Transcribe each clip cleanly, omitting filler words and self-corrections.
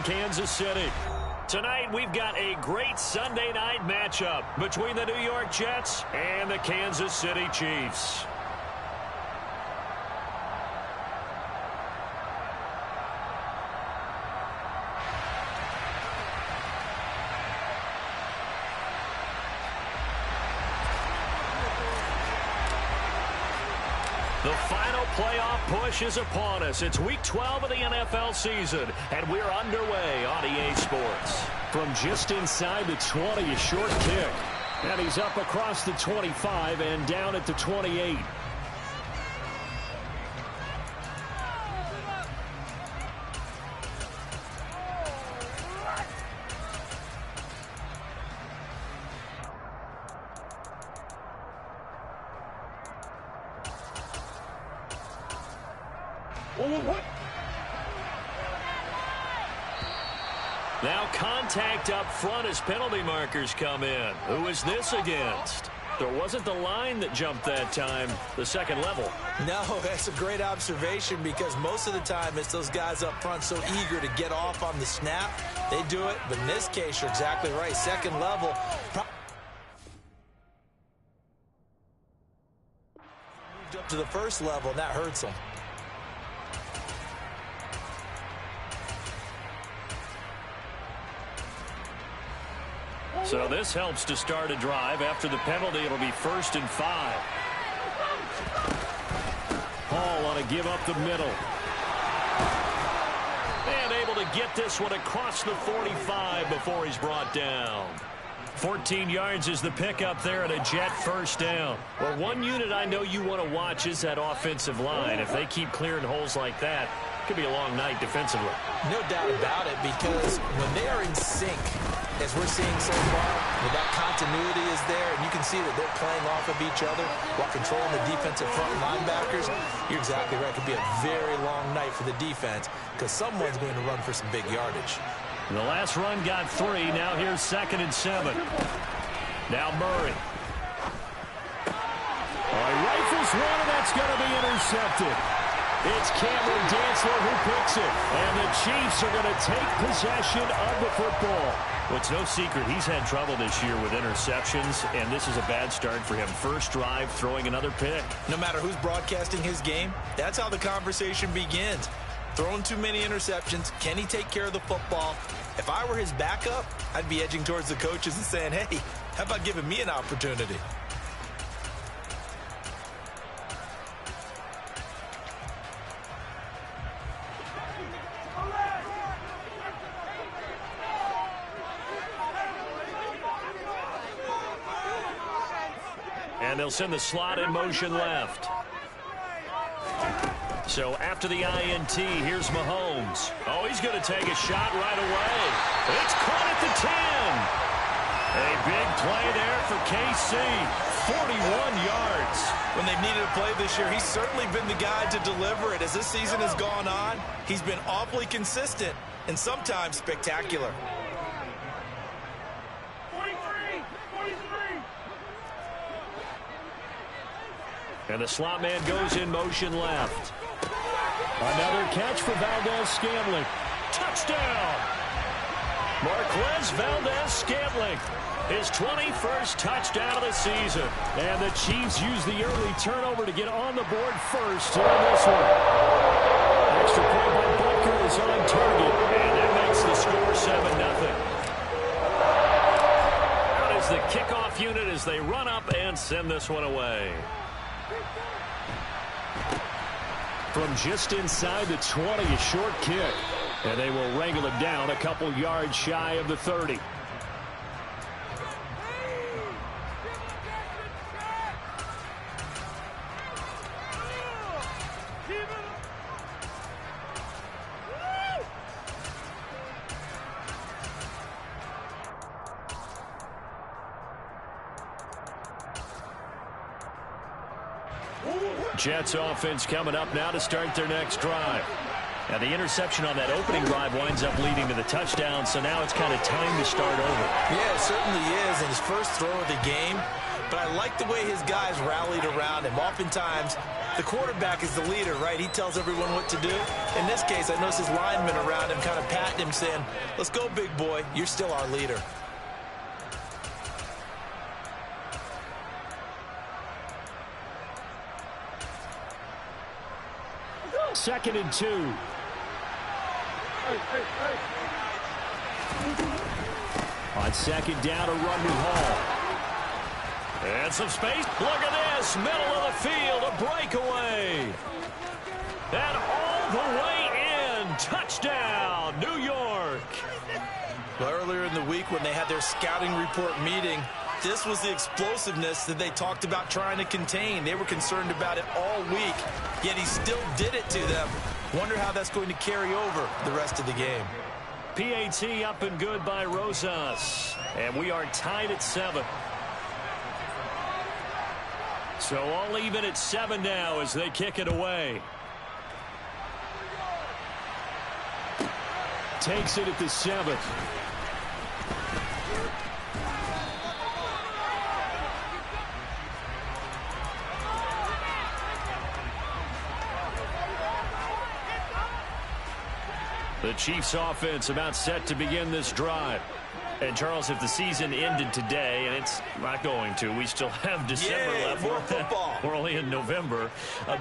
Kansas City. Tonight, we've got a great Sunday night matchup between the New York Jets and the Kansas City Chiefs. The final playoff push is upon us. It's Week 12 of the NFL season, and we're underway on EA Sports. From just inside the 20, a short kick. And he's up across the 25 and down at the 28. Now contact up front as penalty markers come in. Who is this against? There wasn't the line that jumped that time, the second level. No, that's a great observation because most of the time it's those guys up front so eager to get off on the snap. They do it, but in this case, you're exactly right. Second level. Moved up to the first level, and that hurts them. So this helps to start a drive. After the penalty, it'll be 1st and 5. Hall on a give up the middle. And able to get this one across the 45 before he's brought down. 14 yards is the pickup there and a Jet first down. Well, one unit I know you want to watch is that offensive line. If they keep clearing holes like that, it could be a long night defensively. No doubt about it, because when they are in sync, as we're seeing so far, that continuity is there, and you can see that they're playing off of each other while controlling the defensive front linebackers. You're exactly right. It could be a very long night for the defense because someone's going to run for some big yardage. The last run got 3. Now here's 2nd and 7. Now Murray. Rifles one, and that's going to be intercepted. It's Cameron Dantzler who picks it. And the Chiefs are going to take possession of the football. Well, it's no secret he's had trouble this year with interceptions, and this is a bad start for him. First drive, throwing another pick. No matter who's broadcasting his game, that's how the conversation begins. Throwing too many interceptions, can he take care of the football? If I were his backup, I'd be edging towards the coaches and saying, hey, how about giving me an opportunity? And they'll send the slot in motion left. So after the INT, here's Mahomes. Oh, he's going to take a shot right away. It's caught at the 10. A big play there for KC. 41 yards. When they've needed a play this year, he's certainly been the guy to deliver it. As this season has gone on, he's been awfully consistent and sometimes spectacular. And the slot man goes in motion left. Another catch for Valdez-Scantling. Touchdown! Marquez Valdez-Scantling. His 21st touchdown of the season. And the Chiefs use the early turnover to get on the board first to win this one. Extra point by Butker is on target. And that makes the score 7-0. Out is the kickoff unit as they run up and send this one away. From just inside the 20, a short kick. And they will wrangle it down a couple yards shy of the 30. Jets offense coming up now to start their next drive. Now the interception on that opening drive winds up leading to the touchdown, so now it's kind of time to start over. Yeah, it certainly is, and his first throw of the game. But I like the way his guys rallied around him. Oftentimes, The quarterback is the leader, right? He tells everyone what to do. In this case, I notice his linemen around him kind of patting him, saying, let's go, big boy. You're still our leader. Second and 2. On second down, a run to Hall. And some space. Look at this. Middle of the field, a breakaway. And all the way in. Touchdown, New York. Well, earlier in the week when they had their scouting report meeting, this was the explosiveness that they talked about trying to contain. They were concerned about it all week, yet he still did it to them. Wonder how that's going to carry over the rest of the game. PAT up and good by Rosas. And we are tied at 7. So all even at 7 now as they kick it away. Takes it at the 7th. The Chiefs offense about set to begin this drive. And, Charles, if the season ended today, and it's not going to, we still have December left. More football. We're only in November.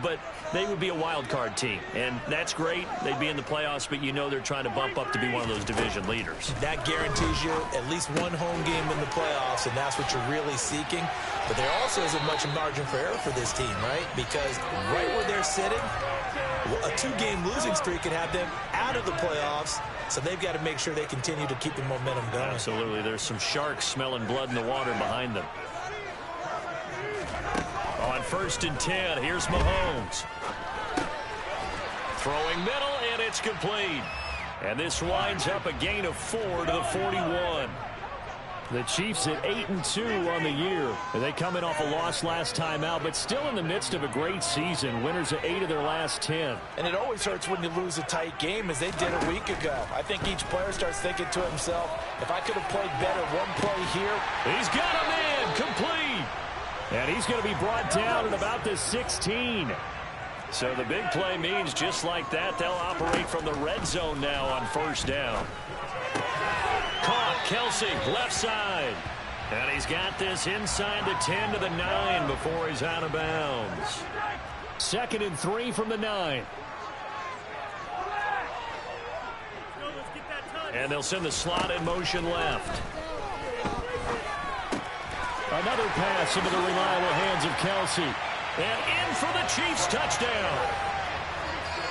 But they would be a wild card team. And that's great. They'd be in the playoffs, but you know they're trying to bump up to be one of those division leaders. That guarantees you at least one home game in the playoffs, and that's what you're really seeking. But there also isn't much margin for error for this team, right? Because right where they're sitting, a 2-game losing streak could have them out of the playoffs. So they've got to make sure they continue to keep the momentum going. Absolutely. There's some sharks smelling blood in the water behind them. On 1st and 10, here's Mahomes. Throwing middle, and it's complete. And this winds up a gain of 4 to the 41. The Chiefs at 8-2 on the year. They come in off a loss last time out, but still in the midst of a great season. Winners of 8 of their last 10. And it always hurts when you lose a tight game, as they did a week ago. I think each player starts thinking to himself, if I could have played better one play here. He's got him in, complete. And he's going to be brought down at about the 16. So the big play means just like that, they'll operate from the red zone now on 1st down. Caught, Kelsey, left side. And he's got this inside the 10 to the 9 before he's out of bounds. 2nd and 3 from the 9. And they'll send the slot in motion left. Another pass into the reliable hands of Kelsey. And in for the Chiefs touchdown.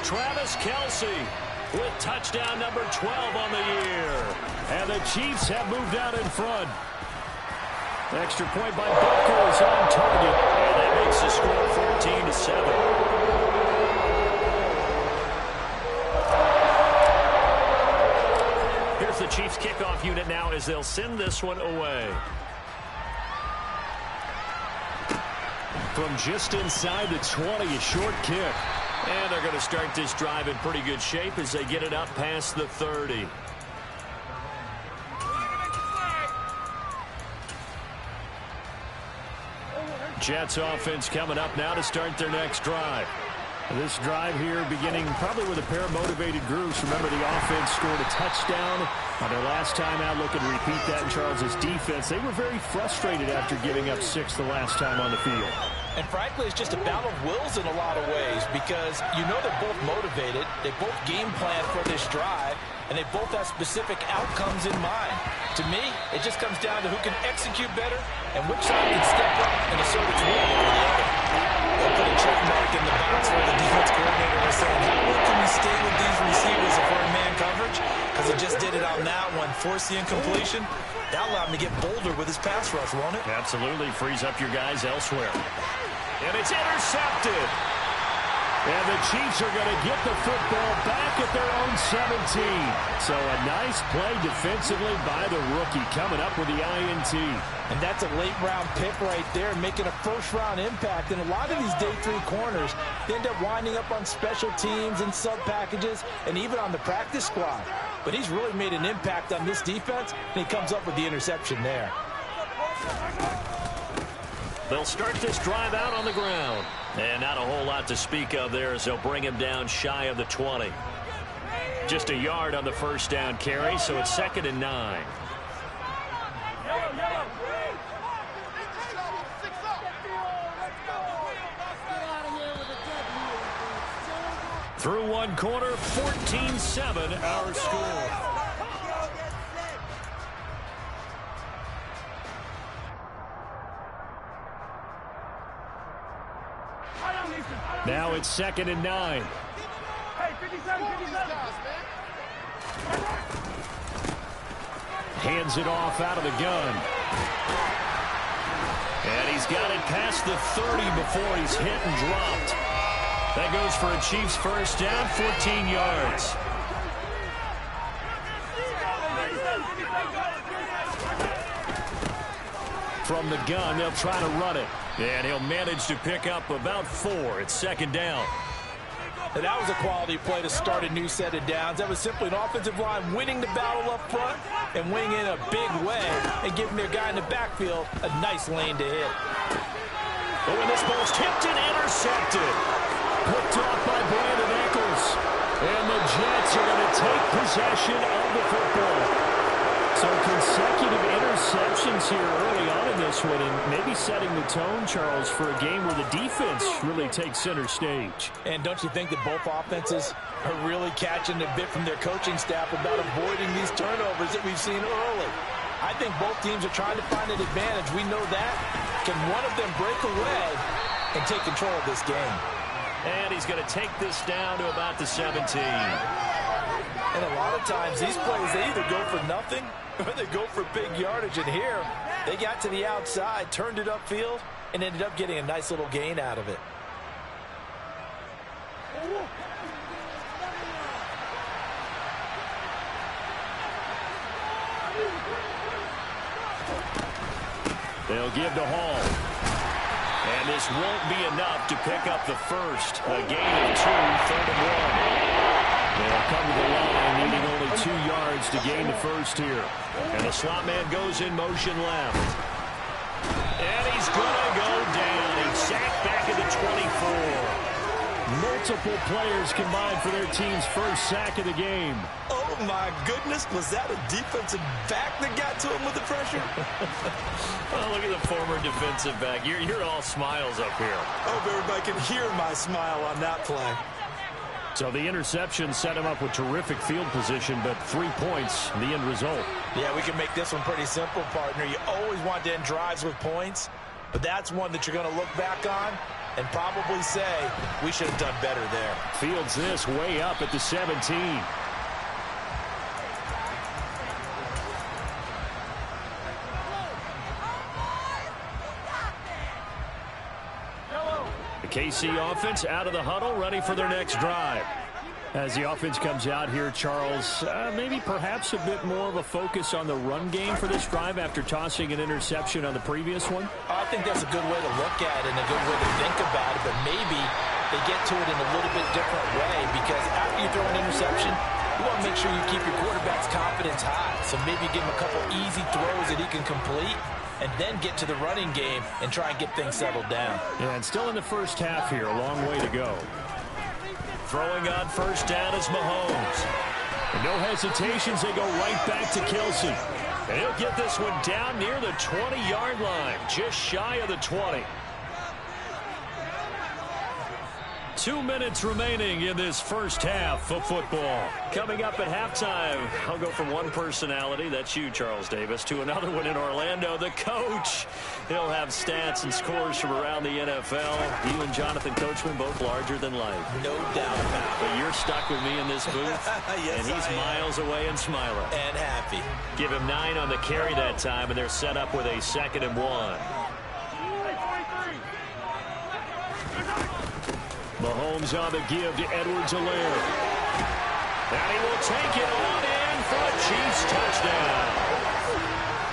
Travis Kelsey with touchdown number 12 on the year. And the Chiefs have moved out in front. Extra point by Butker is on target. And that makes the score 14-7. Here's the Chiefs kickoff unit now as they'll send this one away. From just inside the 20, a short kick. And they're going to start this drive in pretty good shape as they get it up past the 30. Jets offense coming up now to start their next drive. This drive here beginning probably with a pair of motivated groups. Remember, the offense scored a touchdown on their last time out. Looking to repeat that in Charles's defense. They were very frustrated after giving up 6 the last time on the field. And frankly, it's just a battle of wills in a lot of ways because you know they're both motivated. They both game plan for this drive, and they both have specific outcomes in mind. To me, it just comes down to who can execute better and which side can step up and assert its will over the other. They'll put a check mark in the box where the defense coordinator was saying, how well can we stay with these receivers if we're in man coverage? Because he just did it on that one. Force the incompletion. That'll allow him to get bolder with his pass rush, won't it? Absolutely. Frees up your guys elsewhere. And it's intercepted. And the Chiefs are going to get the football back at their own 17. So a nice play defensively by the rookie coming up with the INT. And that's a late-round pick right there, making a first-round impact. And a lot of these day 3 corners, they end up winding up on special teams and sub-packages and even on the practice squad. But he's really made an impact on this defense, and he comes up with the interception there. They'll start this drive out on the ground. And not a whole lot to speak of there as they'll bring him down shy of the 20. Just a yard on the first down carry, so it's 2nd and 9. Through one quarter, 14-7 our score. Now it's 2nd and 9. Hands it off out of the gun. And he's got it past the 30 before he's hit and dropped. That goes for a Chiefs first down, 14 yards. From the gun, they'll try to run it. And he'll manage to pick up about 4. It's 2nd down. And that was a quality play to start a new set of downs. That was simply an offensive line winning the battle up front and winning in a big way and giving their guy in the backfield a nice lane to hit. Oh, and this ball's tipped and intercepted. Picked off by Brandon Echols. And the Jets are going to take possession of the football. So consecutive interceptions here early on in this one, and maybe setting the tone, Charles, for a game where the defense really takes center stage. And don't you think that both offenses are really catching a bit from their coaching staff about avoiding these turnovers that we've seen early? I think both teams are trying to find an advantage. We know that. Can one of them break away and take control of this game? And he's going to take this down to about the 17. And a lot of times these plays, they either go for nothing or they go for big yardage. And here, they got to the outside, turned it upfield, and ended up getting a nice little gain out of it. They'll give to Hall. And this won't be enough to pick up the first. A gain of 2, 3rd and 1. They'll come to the line, needing only 2 yards to gain the first here. And the slot man goes in motion left. And he's going to go down. He's sacked back at the 24. Multiple players combined for their team's first sack of the game. Oh, my goodness. Was that a defensive back that got to him with the pressure? Oh, look at the former defensive back. You're all smiles up here. I hope everybody can hear my smile on that play. So the interception set him up with terrific field position, but 3 points, the end result. Yeah, we can make this one pretty simple, partner. You always want to end drives with points, but that's one that you're going to look back on and probably say, we should have done better there. Fields this way up at the 17. The KC offense out of the huddle, ready for their next drive. As the offense comes out here, Charles, maybe perhaps a bit more of a focus on the run game for this drive after tossing an interception on the previous one? I think that's a good way to look at it and a good way to think about it, but maybe they get to it in a little bit different way because after you throw an interception, you want to make sure you keep your quarterback's confidence high. So maybe give him a couple easy throws that he can complete and then get to the running game and try and get things settled down. Yeah, and still in the first half here, a long way to go. Throwing on first down is Mahomes. And no hesitations, they go right back to Kelce. And he'll get this one down near the 20-yard line, just shy of the 20. 2 minutes remaining in this first half of football. Coming up at halftime, I'll go from one personality, that's you, Charles Davis, to another one in Orlando, the coach. He'll have stats and scores from around the NFL. You and Jonathan Coachman both larger than life. No doubt about it. But you're stuck with me in this booth, yes, and he's miles away and smiling. And happy. Give him 9 on the carry that time, and they're set up with a 2nd and 1. Mahomes on the give to Edwards-Helaire. And he will take it on in for a Chiefs touchdown.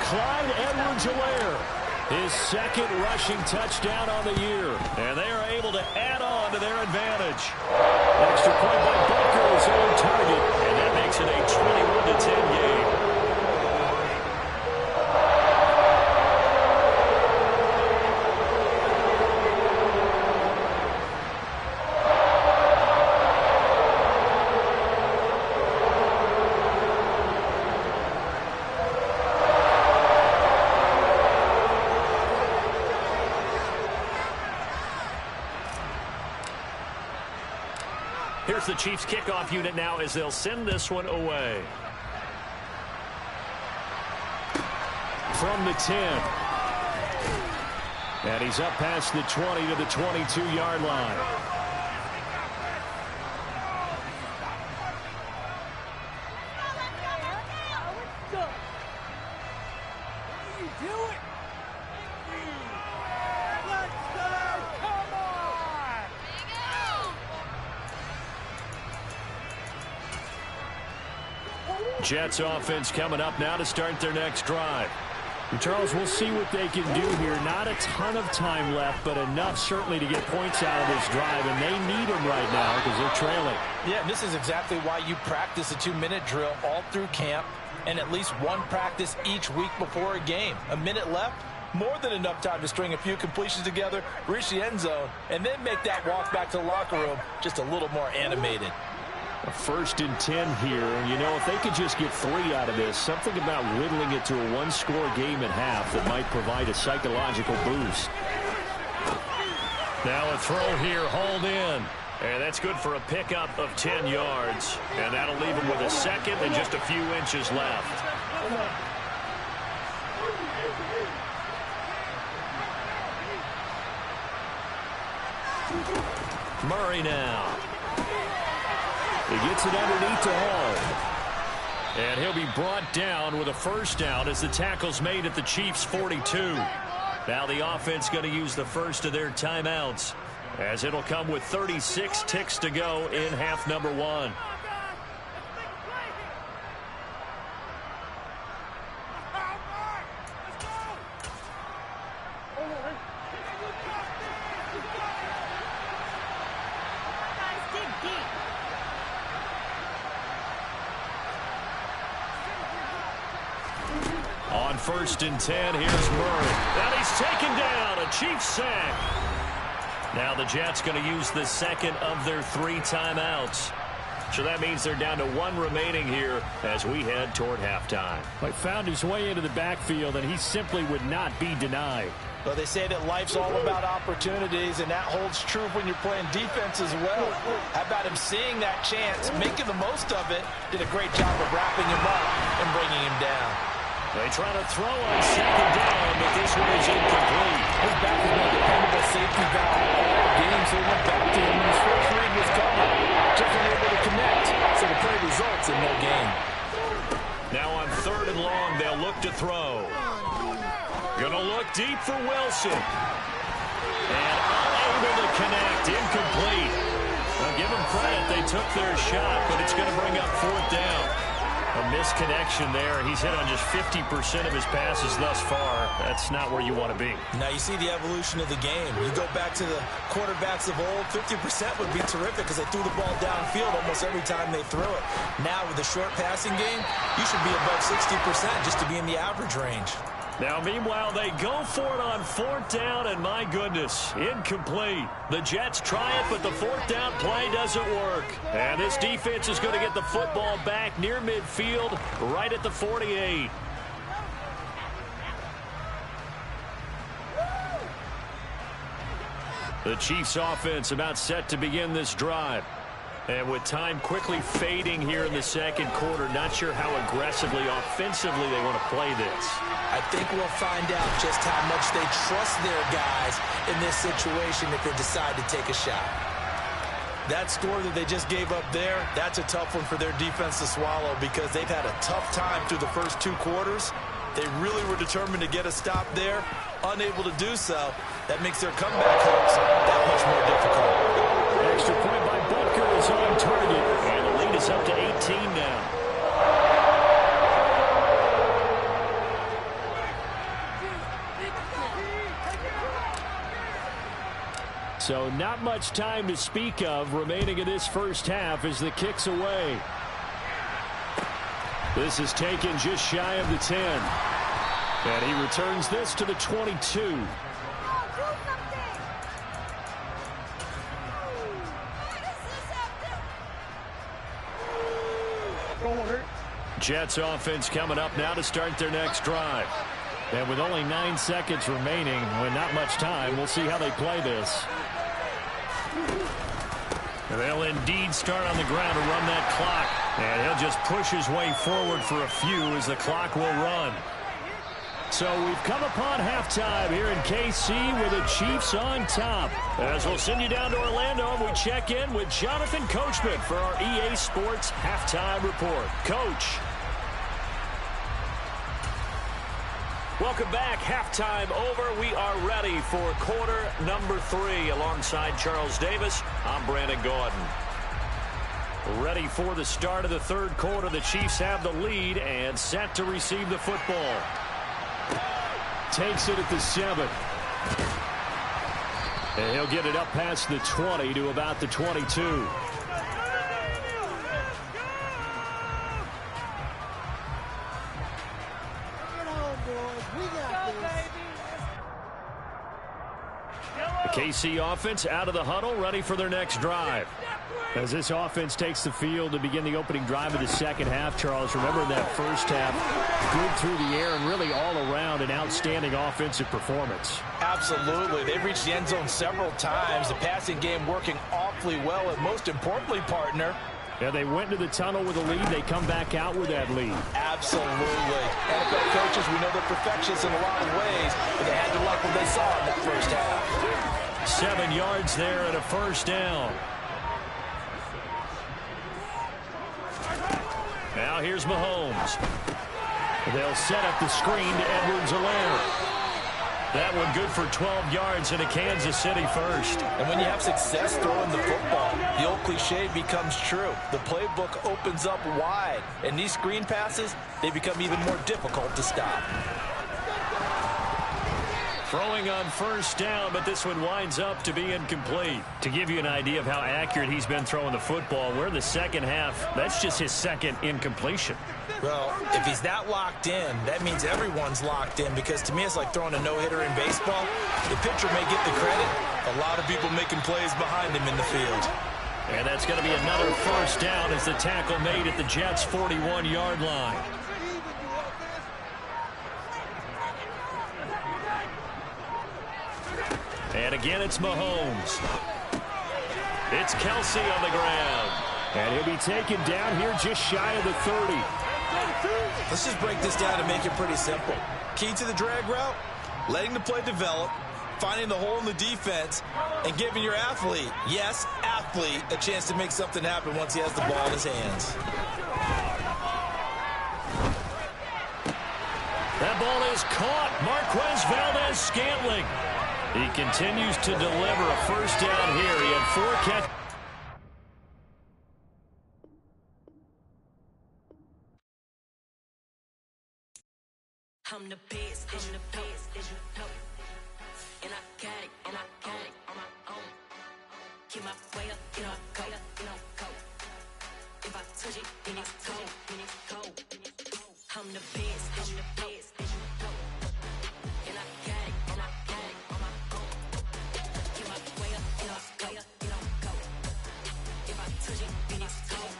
Clyde Edwards-Helaire, his 2nd rushing touchdown on the year. And they are able to add on to their advantage. Extra point by Booker, his own target. And that makes it a 21-10 game. Here's the Chiefs kickoff unit now as they'll send this one away. From the 10. And he's up past the 20 to the 22-yard line. Jets offense coming up now to start their next drive. And Charles, we'll see what they can do here. Not a ton of time left, but enough certainly to get points out of this drive, and they need them right now because they're trailing. Yeah, and this is exactly why you practice a 2-minute drill all through camp and at least one practice each week before a game. A minute left, more than enough time to string a few completions together, reach the end zone, and then make that walk back to the locker room just a little more animated. A 1st and 10 here. You know, if they could just get 3 out of this, something about whittling it to a one-score game at half that might provide a psychological boost. Now a throw here, hauled in. And that's good for a pickup of 10 yards. And that'll leave him with a second and just a few inches left. Murray now. He gets it underneath to Hall. And he'll be brought down with a first down as the tackle's made at the Chiefs' 42. Now the offense going to use the first of their timeouts, as it'll come with 36 ticks to go in half number 1. On 1st and 10, here's Murray. And he's taken down, a Chiefs sack. Now the Jets going to use the second of their 3 timeouts. So that means they're down to 1 remaining here as we head toward halftime. He found his way into the backfield, and he simply would not be denied. Well, they say that life's all about opportunities, and that holds true when you're playing defense as well. How about him seeing that chance, making the most of it, did a great job of wrapping him up and bringing him down. They try to throw on 2nd down, but this one is incomplete. His back has been a dependable safety valve all game, so he went back to him when his first read was coming. Just unable to connect, so the play results in no gain. Now on 3rd and long, they'll look to throw. Gonna look deep for Wilson. And unable to connect, incomplete. Now give them credit, they took their shot, but it's going to bring up 4th down. A misconnection there. He's hit on just 50% of his passes thus far. That's not where you want to be. Now you see the evolution of the game. You go back to the quarterbacks of old, 50% would be terrific because they threw the ball downfield almost every time they threw it. Now with the short passing game, you should be above 60% just to be in the average range. Now, meanwhile, they go for it on 4th down, and my goodness, incomplete. The Jets try it, but the 4th down play doesn't work. And this defense is going to get the football back near midfield, right at the 48. The Chiefs offense about set to begin this drive. And with time quickly fading here in the 2nd quarter, not sure how aggressively, offensively they want to play this. I think we'll find out just how much they trust their guys in this situation if they decide to take a shot. That score that they just gave up there, that's a tough one for their defense to swallow because they've had a tough time through the first 2 quarters. They really were determined to get a stop there, unable to do so. That makes their comeback hopes that much more difficult. Extra point by Butker is on target, and the lead is up to 18 now. So not much time to speak of remaining in this first half as the kick's away. This is taken just shy of the 10. And he returns this to the 22. Jets offense coming up now to start their next drive. And with only 9 seconds remaining, with not much time, we'll see how they play this. They'll indeed start on the ground to run that clock. And he'll just push his way forward for a few as the clock will run. So we've come upon halftime here in KC with the Chiefs on top. As we'll send you down to Orlando, and we check in with Jonathan Coachman for our EA Sports Halftime Report. Coach. Welcome back. Halftime over. We are ready for quarter number 3. Alongside Charles Davis, I'm Brandon Gordon. Ready for the start of the third quarter. The Chiefs have the lead and set to receive the football. Takes it at the 7. And he'll get it up past the 20 to about the 22. The KC offense out of the huddle, ready for their next drive. As this offense takes the field to begin the opening drive of the second half, Charles, remember in that first half, good through the air and really all around an outstanding offensive performance. Absolutely. They've reached the end zone several times. The passing game working awfully well, and most importantly, partner, yeah, they went into the tunnel with a lead. They come back out with that lead. Absolutely. NFL coaches, we know they're perfectionists in a lot of ways, but they had to like what they saw in that first half. 7 yards there and a first down. Now here's Mahomes. They'll set up the screen to Edwards-Helaire. That one good for 12 yards and a Kansas City first. And when you have success throwing the football, the old cliche becomes true. The playbook opens up wide, and these screen passes, they become even more difficult to stop. Throwing on first down, but this one winds up to be incomplete. To give you an idea of how accurate he's been throwing the football, we're in the second half. That's just his second incompletion. Well, if he's that locked in, that means everyone's locked in, because to me it's like throwing a no-hitter in baseball. The pitcher may get the credit. A lot of people making plays behind him in the field. And that's going to be another first down as the tackle made at the Jets' 41-yard line. And again, it's Mahomes. It's Kelsey on the ground. And he'll be taken down here just shy of the 30. Let's just break this down and make it pretty simple. Key to the drag route, letting the play develop, finding the hole in the defense, and giving your athlete, yes, athlete, a chance to make something happen once he has the ball in his hands. That ball is caught. Marquez Valdes-Scantling. He continues to deliver a first down here. He had 4 catches. I'm the best, and the best, as you know. And I got it, on my own. Get my way up, you know, go. If I touch it, then it's cold. I'm the best, as you know. And I got it, on my own. Get my way up, you know, go. If I touch it, then it's cold.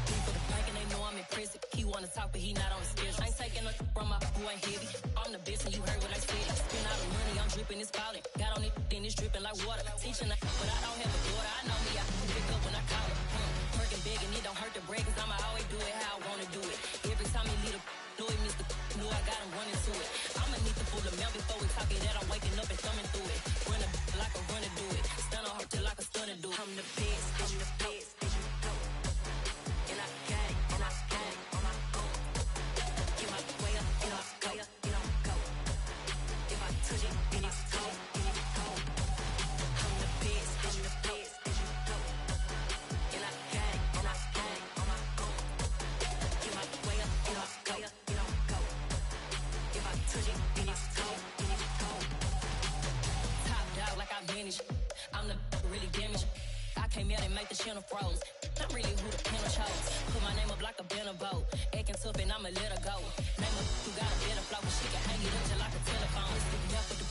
People the blank and they know I'm impressive. He wanna talk, but he not on the schedule. I ain't taking a from my boy heavy. I'm the best and you heard what I said. Spend all the money, I'm dripping, it's falling. Got on it, then it's dripping like water. Teaching but I don't have a daughter. I know me, I can pick up when I call it. Working big and it don't hurt the break, cause I'ma always do it how I wanna do it. Every time he lead a know it means the know I got him running to it. I'ma need to pull the mail before we talk it that I'm waking up and thumbing through it. Run a like a runner do it. Stun on her till like a stunner do it. I'm the best, I'm the best, as you know. And I got it, on my own. Get my way up, you know, go. If I touch it, then it's cold. I'm the best, as you know. And I got it, on my own. Get my way up, you know, go. If I touch it, then it's cold. Top dog like I manage. I'm the really damaged. I came out and make the channel froze. I'm really who the panel chose. Put my name up like a banner boat. Acting tough and I'ma let her go. Name up who got a better flow, but she can hang it up just like a telephone. Left with the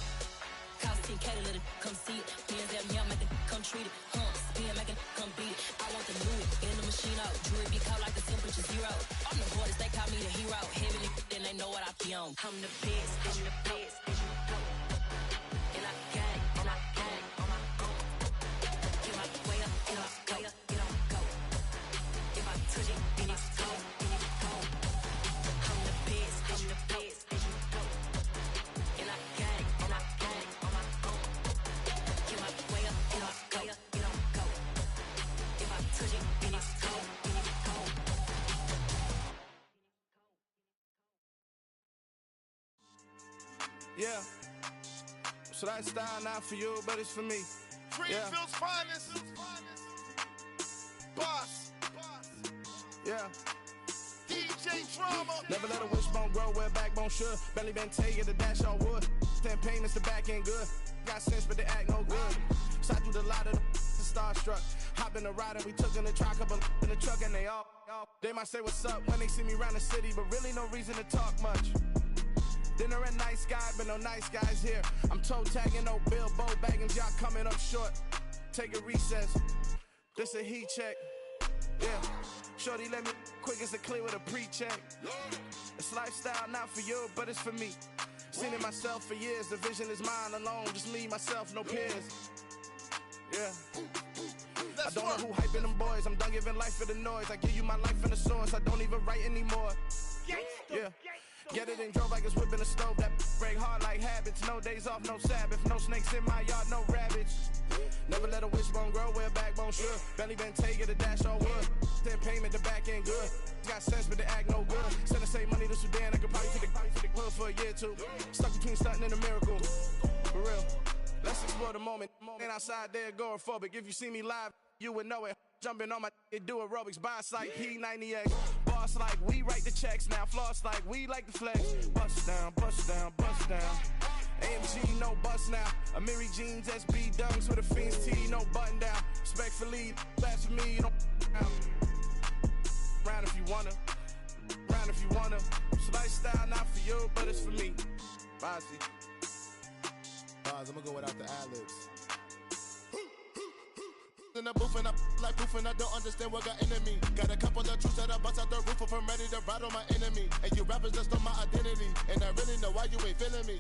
cost 10K to let it come see it. Hands at me, I make it come treat it. Spin, make it come beat it. I want the new it in the machine out. Jewelry be cold like the temperature 0. I'm the hardest, they call me the hero. Heavily, then they know what I be on. I'm the best, as you know. And I got it, on my own. Get my Yeah. So that style not for you, but it's for me. Greenfield's finest. Boss. Yeah. DJ Drama. Never let a wishbone grow where backbone should. Belly been taking the dash on wood. 10 payments, the back end good. Got sense, but they act no good. So I do the lot of the starstruck. Hop in the ride and we took in the truck, couple in the truck, and they might say what's up when they see me around the city, but really no reason to talk much. Dinner at Nice Guy, but no nice guys here. I'm toe tagging, no Bilbo bagging, y'all coming up short. Take a recess. This a heat check. Yeah. Shorty let me quick as a clear with a pre-check. It's lifestyle not for you, but it's for me. Seen it myself for years. The vision is mine alone. Just me, myself, no peers. Yeah. I don't know who hyping them boys. I'm done giving life for the noise. I give you my life in the source. I don't even write anymore. Yeah. Get it and drove like it's whipping a stove. That break hard like habits. No days off, no Sabbath. No snakes in my yard, no rabbits. Never let a wishbone grow where backbone should. Belly been taking the dash on wood. 10 payment, the back end good. Got sense, but they act no good. Send the same money to Sudan. I could probably take the hood for a year or two. Stuck between stunting and a miracle. For real. Let's explore the moment. Ain't outside there agoraphobic. If you see me live, you would know it. Jumping on my do aerobics, boss like P90X. Boss like we write the checks now. Floss like we like the flex. Bust down, bust down, bust down. AMG, no bust now. Amiri jeans, SB dunks with a Fiends tee, no button down. Respectfully, that's for me, you don't round if you wanna. Round if you wanna. It's lifestyle not for you, but it's for me. Bossy. I'm gonna go without the ad-libs. In the booth and I like proof and I don't understand what got into me. Got a couple of truths that I bust out the roof if I'm ready to ride on my enemy. And you rappers just stole my identity, and I really know why you ain't feeling me.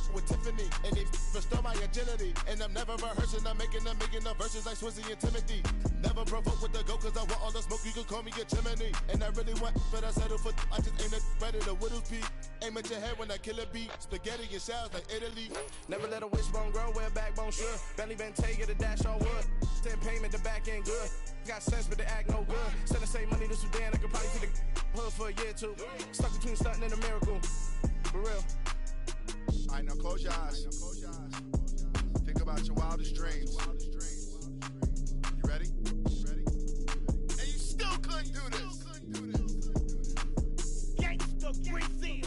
With Tiffany, and they restore my agility. And I'm never rehearsing, I'm making a million of verses like Swizzy and Timothy. Never provoke with the go, cause I want all the smoke, you can call me a chimney. And I really want, but I settle for, I just aim it ready to Whittles Peak. Aim at your head when I kill a beat. Spaghetti and shells like Italy. Never let a wishbone grow where backbone should. Belly been taking the dash on wood. 10 payment, the back end good. Got sense, but they act no good. Send the same money to Sudan, I could probably take the hood for a year or two. Stuck between stunting and a miracle. For real. Alright, now close your eyes. Think about your wildest dreams. You ready? And you still couldn't do this. Gangsta Brazil.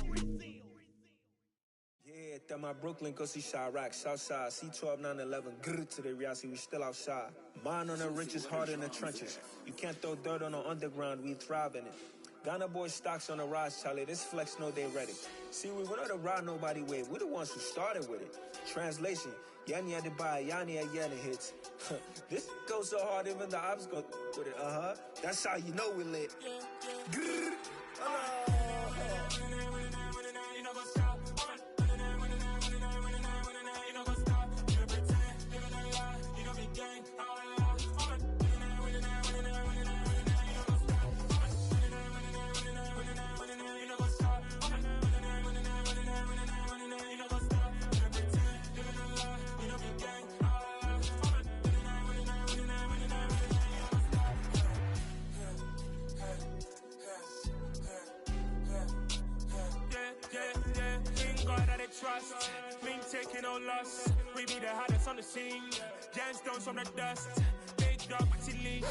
Yeah, that my Brooklyn, go see Chirac, Southside, C12, 911, grrr to the reality, we still outside. Mine on the riches, hard in the trenches. You can't throw dirt on the underground, we thrive in it. Ghana boys stocks on the rise, Charlie, this flex know they ready. See, we not to ride nobody way, we the ones who started with it. Translation, Yanni had to buy, Yanni had Yanni hits. This goes so hard, even the ops go with it, That's how you know we lit. Grrr, trust, me taking no loss. We be the hardest on the scene. Gemstones from the dust. Big dog, pretty leash.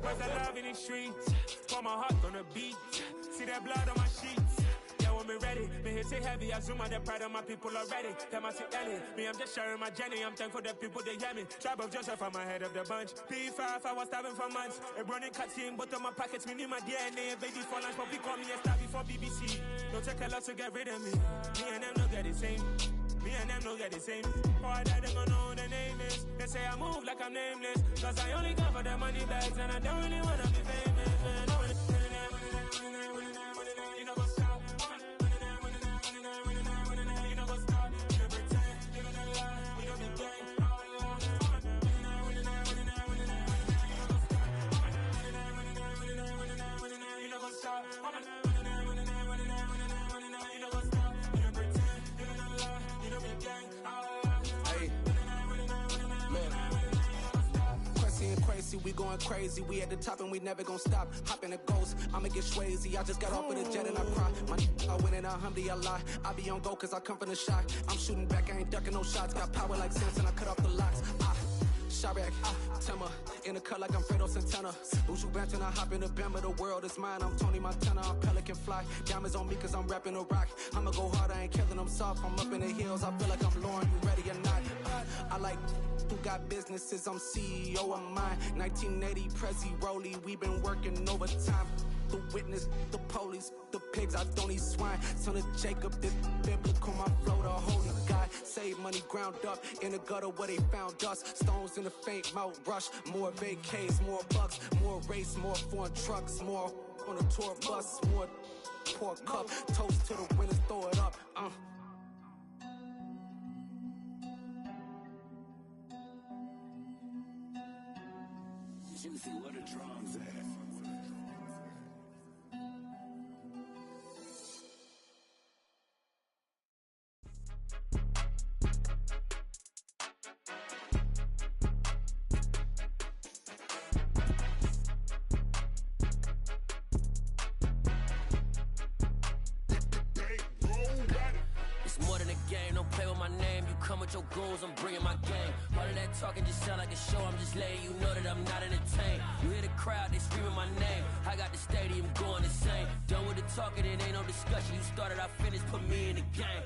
Where's the love in the streets? Pour my heart on the beat. See that blood on my sheets. Yeah, when me ready, me hit it heavy. I zoom on the pride of my people already. Tell my Ellie, me I'm just sharing my journey. I'm thankful that people they hear me. Tribe of Joseph, I'm ahead of the bunch. P5, I was starving for months. A running cutscene, but on my pockets, me need my DNA. Baby for lunch, but we call me a star before BBC. Don't take a lot to get rid of me. Me and them don't get the same. Me and them don't get the same. Boy, that they gonna know who the name is. They say I move like I'm nameless. Cause I only come for the money bags and I don't really wanna be famous. You know what's up? You know what's up? You pretend, you know the lie, you know the game. You know what's up? we going crazy. We at the top and we never gonna stop. Hop in a ghost, I'ma get swayzy. I just got off of the jet and I cry. I win in a Humvee, I lie. I be on go cause I come from the shot. I'm shooting back, I ain't ducking no shots. Got power like Samson, I cut off the locks. Chirac, Timmer, in the cut like I'm Fredo Santana. Buju Banton, I hop in the Bama, the world is mine. I'm Tony Montana, I'm Pelican Fly. Diamonds on me cause I'm rapping a rock. I'ma go hard, I ain't killing them soft. I'm up in the hills, I feel like I'm Lauren, you ready or not? I like who got businesses, I'm CEO of mine. 1980, Prezi Rolly, we been working overtime. The witness, the police, the pigs, I don't eat swine. Son of Jacob, this biblical, my flow, the holy God. Save money ground up in the gutter where they found us. Stones in the faint mouth rush. More vacays, more bucks, more race, more foreign trucks, more on a tour bus, more pour cup. Toast to the winners, throw it up. Juicy, where the drums at? Your goons, I'm bringing my game. All of that talking just sound like a show. I'm just letting you know that I'm not entertained. You hear the crowd, they screaming my name. I got the stadium going insane. Done with the talking, it ain't no discussion. You started, I finished, put me in the game.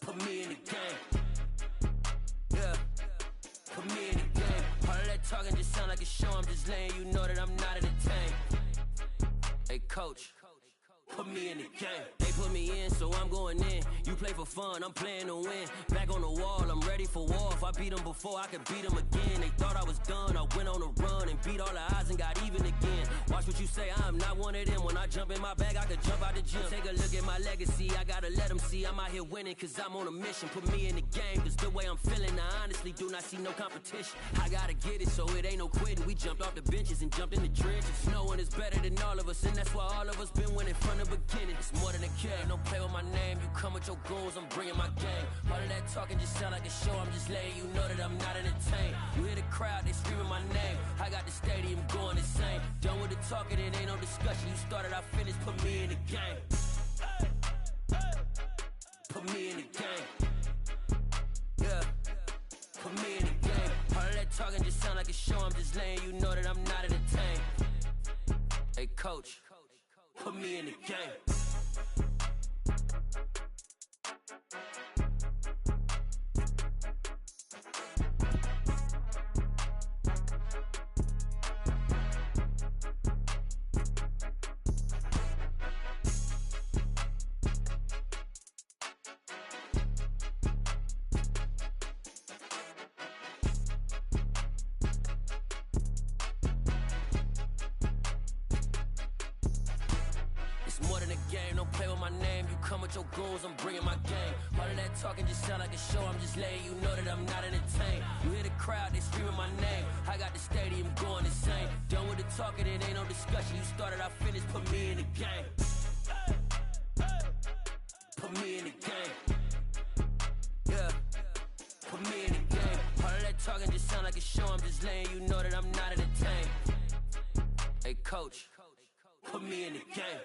Put me in the game. Yeah, put me in the game. All of that talking just sound like a show. I'm just letting you know that I'm not entertained. Hey, coach, put me in the game. They put me in, so I'm going in. You play for fun, I'm playing to win. Back on the wall, I'm ready for war. If I beat them before, I could beat them again. They thought I was done, I went on a run and beat all the odds and got even again. Watch what you say, I'm not one of them. When I jump in my bag, I could jump out the gym. Take a look at my legacy, I gotta let them see I'm out here winning, cause I'm on a mission. Put me in the game, cause the way I'm feeling, I honestly do not see no competition. I gotta get it, so it ain't no quitting. We jumped off the benches and jumped in the trenches. No one is better than all of us, and that's why all of us been winning from the beginning. It's more than a game, don't play with my name. You come with your goons, I'm bringing my game. All of that talking just sound like a show. I'm just letting you know that I'm not entertained. You hear the crowd, they screaming my name. I got the stadium going insane. Done with the talking, it ain't no discussion. You started, I finished, put me in the game. Put me in the game. Yeah, put me in the game. All of that talking just sound like a show. I'm just letting you know that I'm not entertained. Hey, coach, put me in the game. Your goals, I'm bringing my game. All of that talking just sound like a show. I'm just letting you know that I'm not entertained. You hear the crowd, they screaming my name. I got the stadium going insane. Done with the talking, it ain't no discussion. You started, I finished, put me in the game. Put me in the game. Yeah, put me in the game. All of that talking just sound like a show. I'm just letting you know that I'm not entertained. Hey, coach, put me in the game.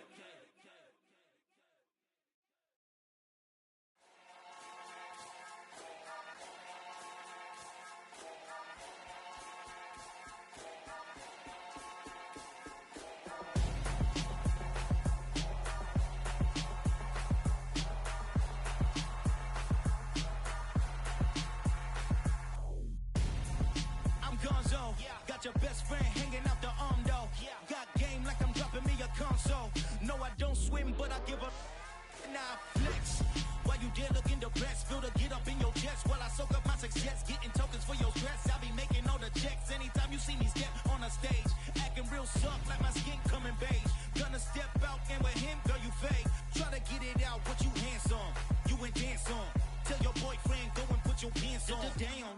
Your best friend hanging out the arm though. Got game like I'm dropping me a console. No, I don't swim, but I give up. Now I flex. While you there looking the best, feel the get up in your chest while I soak up my success. Getting tokens for your stress. I be making all the checks anytime you see me step on a stage. Acting real soft like my skin coming beige. Gonna step out and with him, girl, you fake. Try to get it out, what you handsome. You ain't dance on. Tell your boyfriend, go and put your pants on. Down.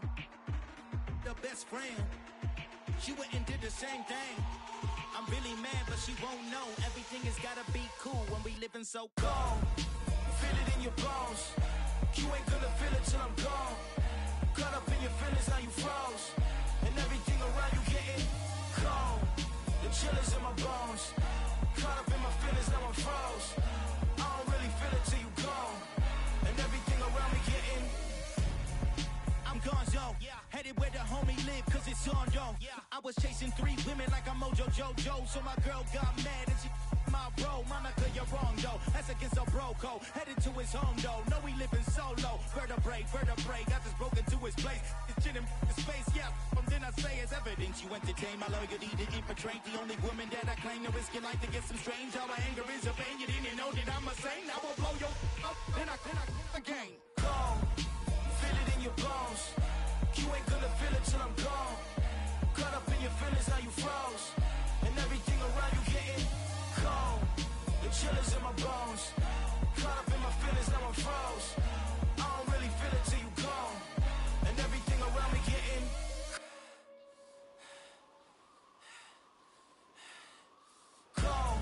The best friend. She went and did the same thing. I'm really mad, but she won't know. Everything has gotta be cool when we living so cold. Feel it in your bones. You ain't gonna feel it till I'm gone. Caught up in your feelings, now you froze. chillers in my bones. Caught up in my feelings, now I'm froze. I don't really feel it till you gone. And everything around me getting. I'm gonzo, headed where the homie live, cause it's on though. I was chasing 3 women like I'm Mojo Jojo, so my girl got mad and she my bro. Monica, you're wrong though, that's against a bro code. Headed to his home though, no we living solo. Vertebrae, got this broken to his place. It's chin in the space, then I say it's evidence you entertain my loyalty to infiltrate. The only woman that I claim to risk your life to get some strange. How my anger is a pain, you didn't know that I'm a saint. I will blow your up, then I again. Gone, feel it in your bones. You ain't gonna feel it till I'm gone. Caught up in your feelings, now you froze. And everything around you getting cold. The chillers in my bones. Caught up in my feelings, now I'm froze. I don't really feel it till you gone. And everything around me getting cold.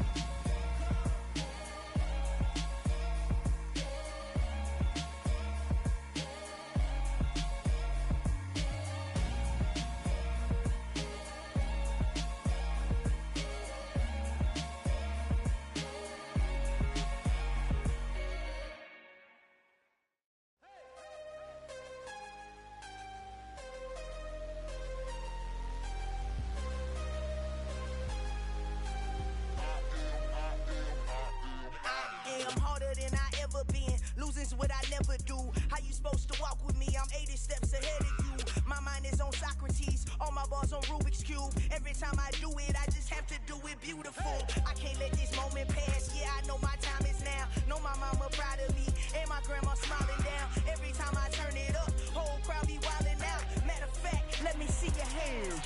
Losing's what I never do. How you supposed to walk with me? I'm 80 steps ahead of you. My mind is on Socrates, all my balls on Rubik's Cube. Every time I do it, I just have to do it beautiful. I can't let this moment pass. Yeah, I know my time is now. Know my mama proud of me, and my grandma smiling down. Every time I turn it up, whole crowd be wildin' out. Matter of fact, let me see your hands.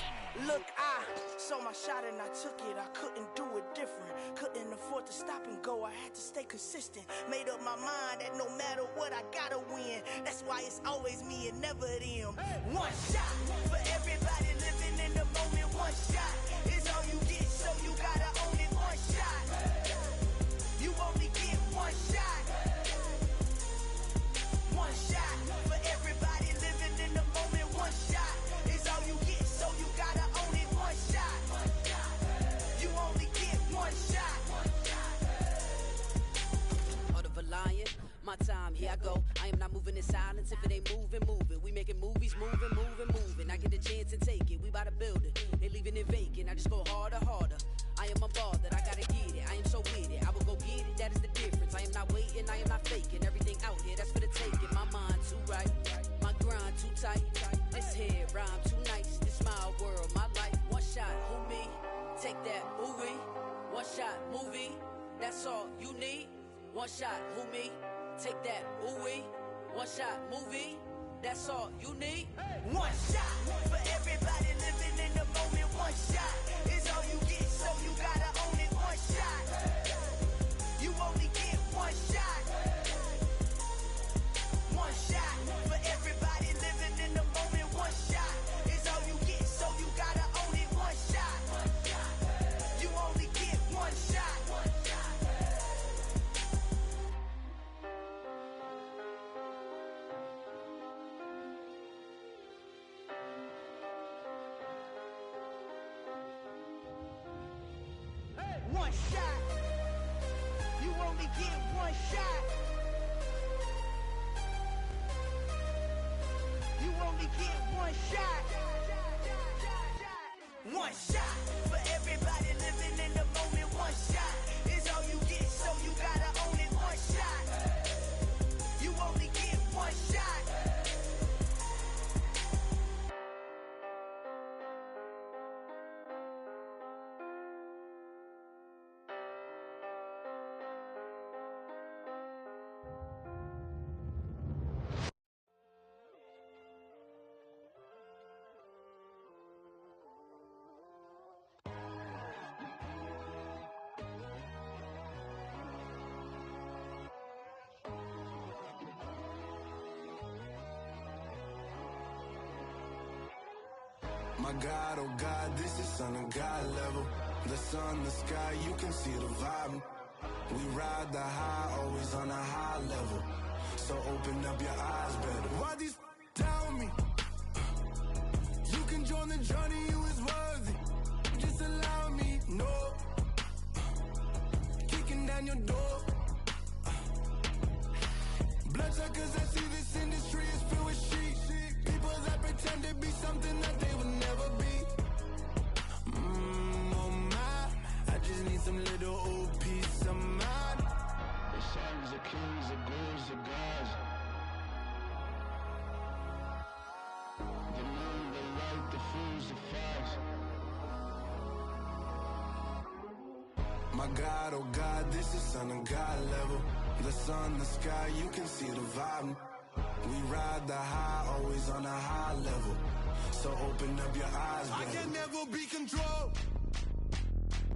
Look, I saw my shot and I took it. I couldn't do it different. Couldn't afford to stop and go. I had to stay consistent. Made up my mind that no matter what, I gotta win. That's why it's always me and never them. One shot for everybody living in the moment. One shot is all you get, so you gotta own it. One shot. You only get one shot. One shot for everybody living in the moment. One shot is all you get, so you gotta own it. One shot. You only get one shot. Heart of a lion, my time, here I go. I am not moving in silence. If it ain't moving, moving. We making movies, moving. I get a chance and take it. We bout to build it. They leaving it vacant. I just go harder. I am a ball that I gotta get it. I am so with it. I will go get it. That is the difference. I am not waiting. I am not faking. Everything out here, that's for the taking. My mind too right. My grind too tight. This head rhyme too nice. This my world, my life. One shot, who me? Take that, ooh-wee. One shot, movie. That's all you need. One shot, who me? Take that, ooh-wee. One shot, movie. That's all you need. One shot for everybody living in the moment. One shot is all you get, so you gotta own it. One shot. You only get one shot. One shot for everybody living in the moment. One shot is all you get, so you gotta own it. One shot. You only get one shot. One shot. You only get one shot. You only get one shot. One shot for everybody living in the moment. One shot is all you get, so you gotta own it. One shot. You only get one shot. My God, oh God, this is Son of God level. The sun, the sky, you can see the vibe. We ride the high, always on a high level. So open up your eyes better. Why these tell me? You can join the journey, you is worthy. Just allow me No, kicking down your door. Bloodsuckers that see this industry is filled with sheep. People that pretend to be something that they will never be. Oh my, I just need some little old peace of mind. The songs, the kings, the goals, the gods. The moon, the light, the fools, the facts. My God, oh God, this is Son of God level. The sun, the sky, you can see the vibe. We ride the high, always on a high level. So open up your eyes, baby. I can never be controlled.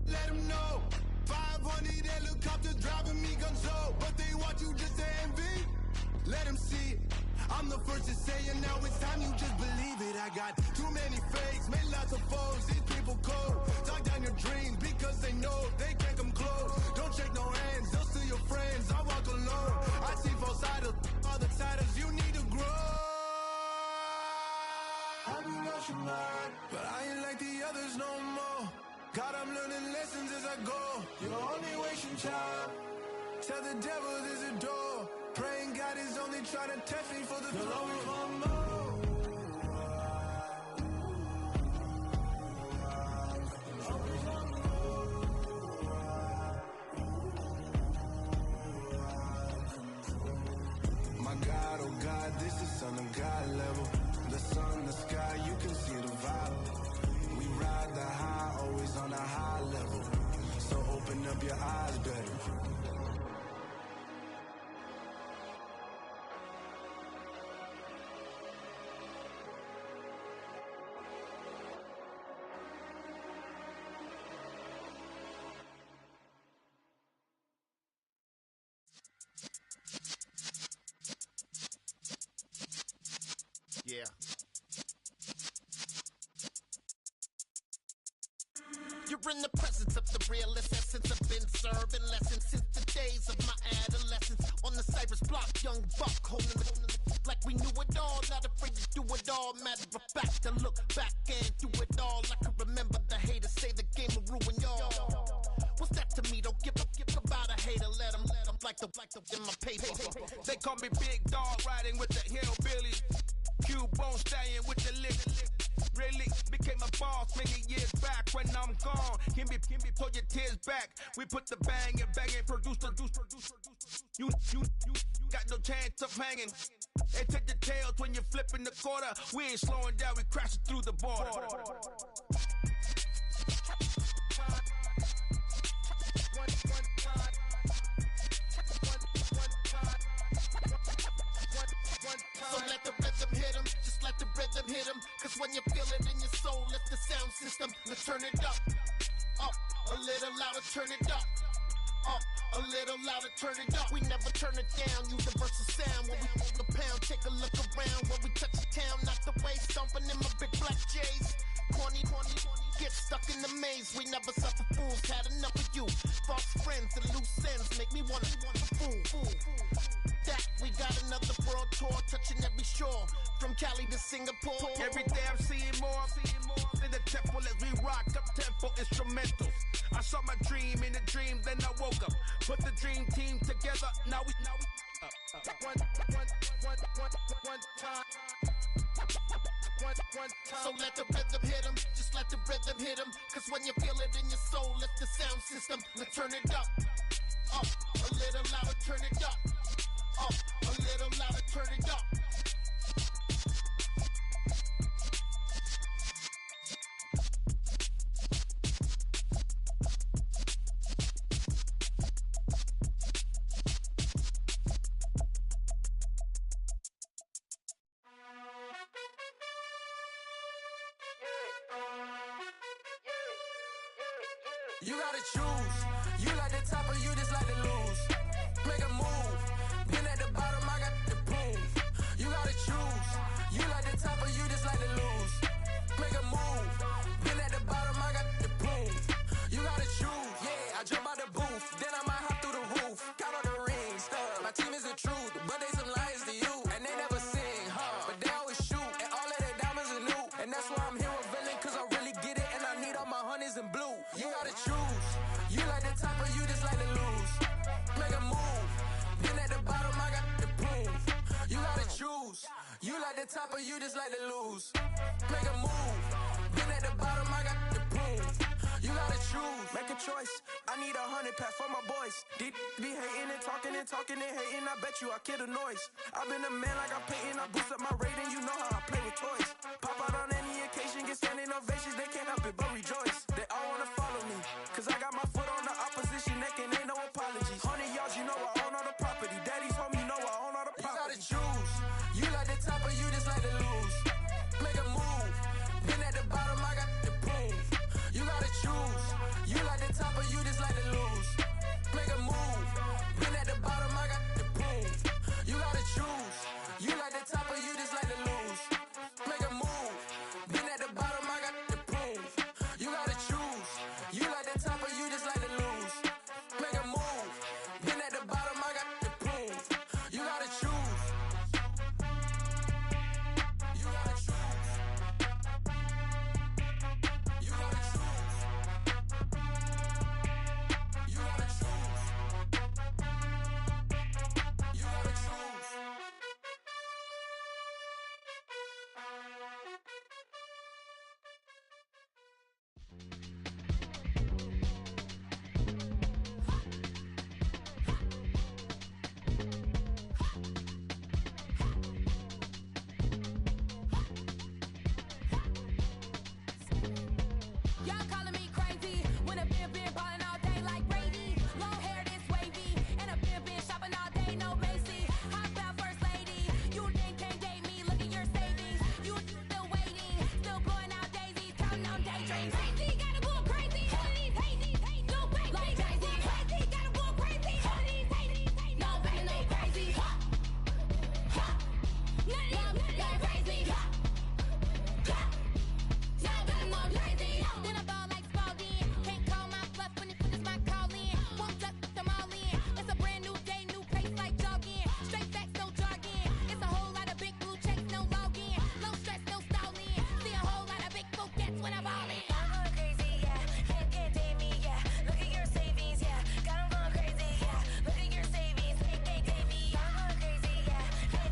Let them know. 500 helicopters driving me gonzo. But they want you just to envy. Let them see it. I'm the first to say it, now it's time you just believe it. I got too many fakes, made lots of foes. These people cold. Talk down your dreams because they know they can't come close. Don't shake no hands, they'll steal your friends. I walk alone. I see falsettos, all the titles you need to grow. I've been watching mine, but I ain't like the others no more. God, I'm learning lessons as I go. You're only wasting time. Tell the devil there's a door. Praying God is only trying to test me for the throne. My God, oh God, this is Son of God level. The sun, the sky, you can see the vibe. We ride the high, always on a high level. So open up your eyes better. Yeah. You're in the presence of the realest essence. I've been serving lessons since the days of my adolescence. On the Cypress block, young buck holding it like we knew it all. Not afraid to do it all. Matter of fact, to look back and do it all. I can remember the haters say the game will ruin y'all. What's that to me? Don't give about a hater. Let them like the in my paper. They call me Big Dog, riding with the hillbillies. Q-Bone stallion with the lick. Really became a boss many years back. When I'm gone, can be pull your tears back. We put the bang and produce. You got no chance of hanging. And take the tails when you're flipping the quarter. We ain't slowing down, we crashing through the border. So let the rhythm hit him, just let the rhythm hit him. Cause when you feel it in your soul, lift the sound system. Let's turn it up, a little louder, turn it up, a little louder, turn it up. We never turn it down, universal sound. When we move the pound, take a look around. When we touch the town, not the way, stomping in my big black J's. Corny, get stuck in the maze. We never suffer fools, had enough of you. False friends and loose ends make me wanna fool. That we got another world tour, touching every shore, from Cali to Singapore. Every day I'm seeing more in the temple as we rock up tempo instrumentals. I saw my dream in a dream, then I woke up. Put the dream team together. Now we one time. So let the rhythm hit him, just let the rhythm hit him. Cause when you feel it in your soul, lift the sound system. Let's turn it up, a little louder, turn it up, a little louder, turn it up. You gotta choose. You like the top or you just like to lose. Make a move. Been at the bottom, I got the proof. You gotta choose. You like the top or you just like to lose. Make a move. Been at the bottom, I got the proof. You gotta choose. Yeah, I jump out the booth. Then I might hop through the roof. Count on the rings. My team is the truth, but they some liars to you. And they never sing, but they always shoot. And all of their diamonds are new. And that's why I'm here with villain, cause I really get it. And I need all my honeys in blue. You gotta choose. the top or you just like to lose? Make a move. Been at the bottom, I got the prove. You gotta choose, make a choice. I need 100 pack for my boys. Deep be hating and talking and hating. I bet you I kill the noise. I've been a man like I'm painting. I boost up my rating. You know how I play with toys. Pop out on any occasion, get standing ovations. They can't help it but rejoice. They all wanna follow me, cause I got my foot on the opposition neck and ain't no apologies. 100 yards, you know I own all the property. Daddy's home, you know I own all the property. You gotta choose. You like the top or you just like to lose? Make a move. Been at the bottom, I got the proof. You gotta choose. You like the top or you just like to lose? Make a move. Been at the bottom, I got the proof. You gotta choose. You like the top or you just like to lose? Make a move. Been at the bottom, I got the proof. You gotta choose. You like the top or you just like to lose? Make a move. Been at the bottom, I got the proof. You gotta choose. You gotta choose. You gotta choose. You gotta choose. You gotta choose. Y'all calling me crazy when a been ballin' all day like Brady. Long hair this wavy, and a been shopping all day, no Macy. Hop out first lady, you think can't date me? Look at your savings, you still waiting, still blowing out daisies, counting on daydreams. Crazy, gotta go crazy. All of these hate, no crazy. Like crazy, crazy, gotta go crazy. All of these hate, no crazy, no crazy. None of these crazy. Then I ball like Spalding. Can't call my bluff when it's my calling. Won't duck them all in. It's a brand new day, new pace like jogging. Straight facts, no jargon. It's a whole lot of big blue checks, no login. No stress, no stalling. See a whole lot of big focus when I ball in. I'm going crazy, yeah. Can't date me, yeah. Look at your savings, yeah. Got 'em going crazy, yeah. Look at your savings, can't date me. I'm going crazy, yeah.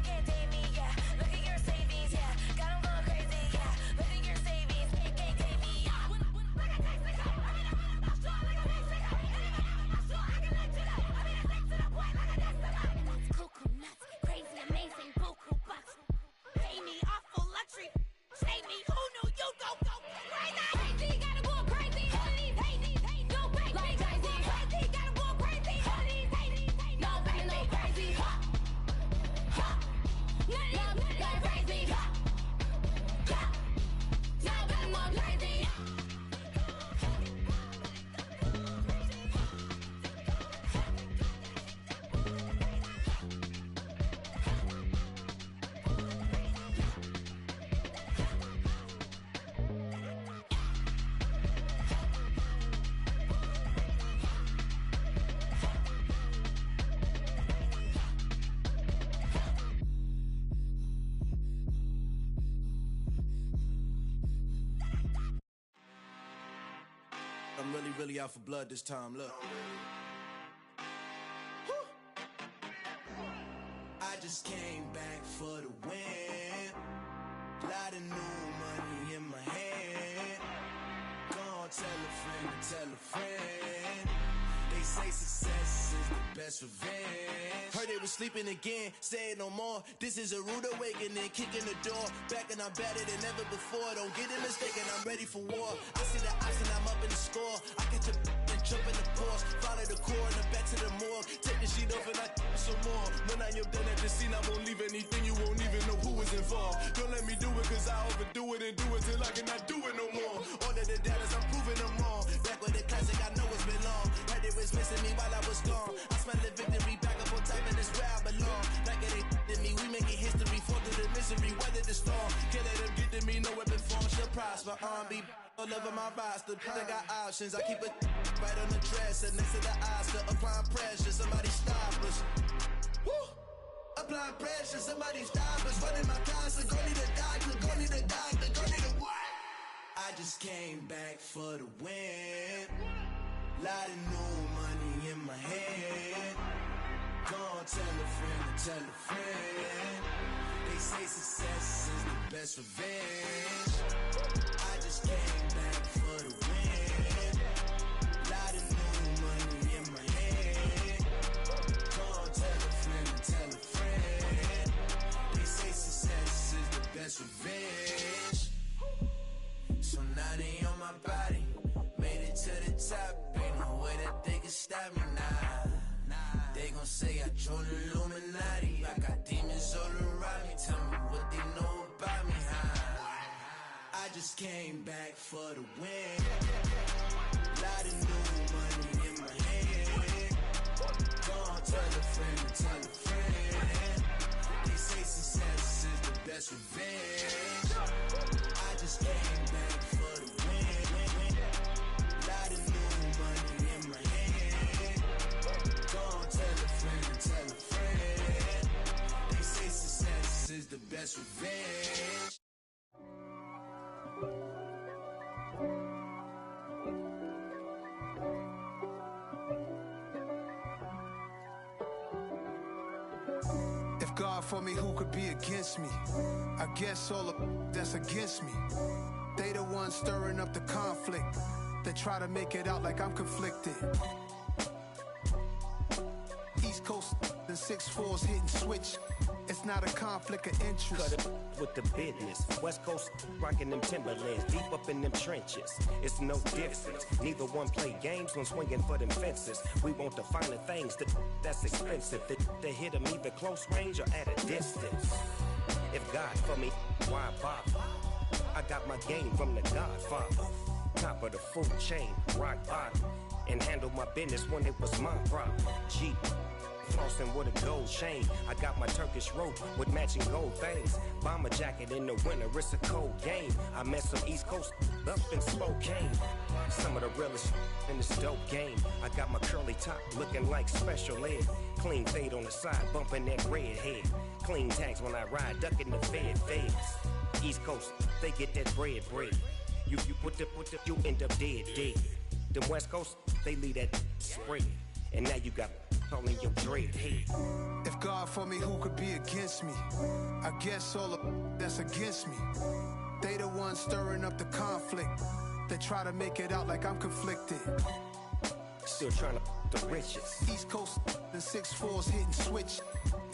Can't date me, yeah. Look at your savings, yeah. Got 'em going crazy, yeah. Look at your savings, can't date me. Cuckoo nuts, crazy, amazing, buku bucks. Pay me awful luxury. Save me, who knew you go crazy? Crazy, gotta go crazy. All of these hate, no crazy. Like crazy, crazy, gotta go crazy. All of these hate, no crazy, no crazy. None of these crazy. Now I'm more crazy. I'm really out for blood this time, look. I just came back for the win. Lot of new money in my hand. Gonna tell a friend to tell a friend. They say success is the best revenge. Heard they was sleeping again, say it no more. This is a rude awakening, kicking the door. Back and I'm better than ever before. Don't get it mistaken, I'm ready for war. I see the ops and I'm up in the score. I get to and jump in the pause. Follow the core and then back to the morgue. Take the sheet off and I some more. When I am done at the scene, I won't leave anything. You won't even know who was involved. Don't let me do it cause I overdo it and do it till I cannot do it no more. All of the doubters, I'm proving them wrong. Back with the classic, I know it's been long. Heard it was missing me while I was gone. I smell the victory, back up on time and it's where I belong. Like it ain't to me, we making history. Fall through the misery, weather the storm. Can't let them get to me, no weapon form shall prosper. R&B all over my roster, I got options. I keep it right on the dresser, next to the Oscar. Applying pressure, somebody stop us. Woo! Applying pressure, somebody stop us. Running my concert, go need a doctor, go need a doctor, go need a what? I just came back for the win. Lot of new money in my hand. Gonna tell a friend to tell a friend. They say success best revenge. I just came back for the win. Lot of new money in my hand. Go tell a friend and tell a friend. They say success is the best revenge. So now they on my body. Made it to the top. Ain't no way that they can stop me now. They gon' say I joined the Illuminati. I got demons all around me. Tell me what they know about me, huh? I just came back for the win. Lot of new money in my hand. Go on, tell a friend and tell a friend. They say success is the best revenge. I just came back for the win. Lot of new money in my hand. Go on, tell a friend and tell a friend. They say success is the best revenge. If God for me, who could be against me? I guess all of that's against me. They the ones stirring up the conflict. They try to make it out like I'm conflicted. East Coast and 6'4's hitting switch. It's not a conflict of interest. Cut it with the business. West Coast rocking them Timberlands, deep up in them trenches. It's no difference. Neither one play games when swinging for them fences. We want the finer things that's expensive. They hit them either close range or at a distance. If God for me, why bother? I got my game from the Godfather. Top of the food chain, rock bottom. And handle my business when it was my problem. G. Flossing with a gold chain. I got my Turkish rope with matching gold things. Bomber jacket in the winter, it's a cold game. I met some East Coast up in Spokane. Some of the realest in this dope game. I got my curly top looking like special ed. Clean fade on the side, bumping that red head. Clean tags when I ride, ducking the feds. East Coast, they get that bread. You you end up dead. The West Coast, they leave that spread. And now you got calling your dread head. If God for me, who could be against me? I guess all of that's against me. They the ones stirring up the conflict. They try to make it out like I'm conflicted. Still trying to the riches. East Coast and 6'4's hitting switch.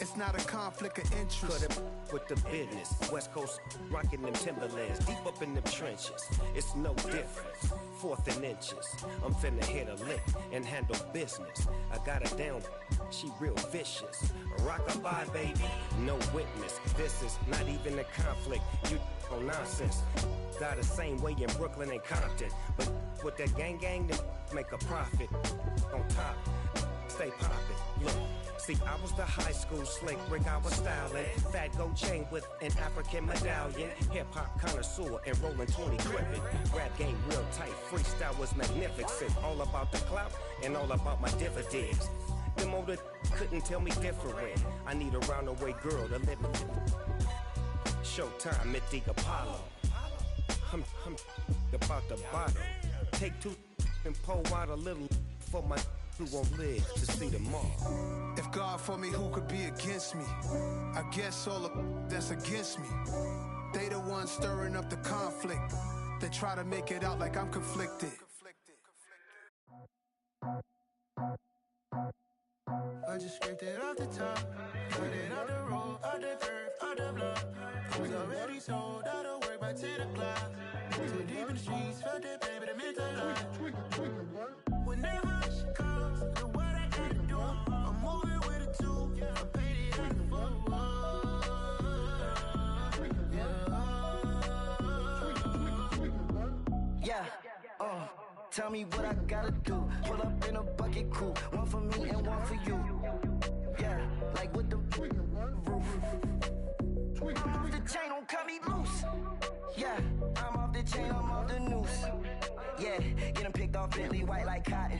It's not a conflict of interest. Cut it with the business. West Coast rocking them Timberlands, deep up in them trenches. It's no difference. 4th and inches. I'm finna hit a lick and handle business. I got her down, she real vicious. Rock-a-bye, baby, no witness. This is not even a conflict. You on nonsense. Got the same way in Brooklyn and Compton. But with that gang, then make a profit. On top, stay poppin'. Look. See, I was the high school slick Rick, I was styling. Fat gold chain with an African medallion. Hip-hop connoisseur and rolling 20 cribbin'. Rap game real tight, freestyle was magnificent. All about the clout and all about my dividends. Them older couldn't tell me different. I need a roundaway girl to live with. Showtime, Mythic Apollo. I'm about the bottom. Take 2 and pour out a little for my who won't live to see tomorrow. If God for me, who could be against me? I guess all of that's against me. They the ones stirring up the conflict. They try to make it out like I'm conflicted. I just scraped it off the top, cut it off the road, off the curve, off the block. I was already sold out of work by 10 o'clock. Too deep in the streets, felt that pain, but it meant a lot. Whenever she calls, know what I gotta do. I'm moving with a tool, I'm painted like a fool. Yeah, tell me what I gotta do. Pull up in a bucket crew, one for me and one for you. Yeah, like with the roof. I'm off the chain, don't cut me loose. Yeah, I'm off the chain, I'm off the noose. Yeah, getting picked off Bentley, white like cotton.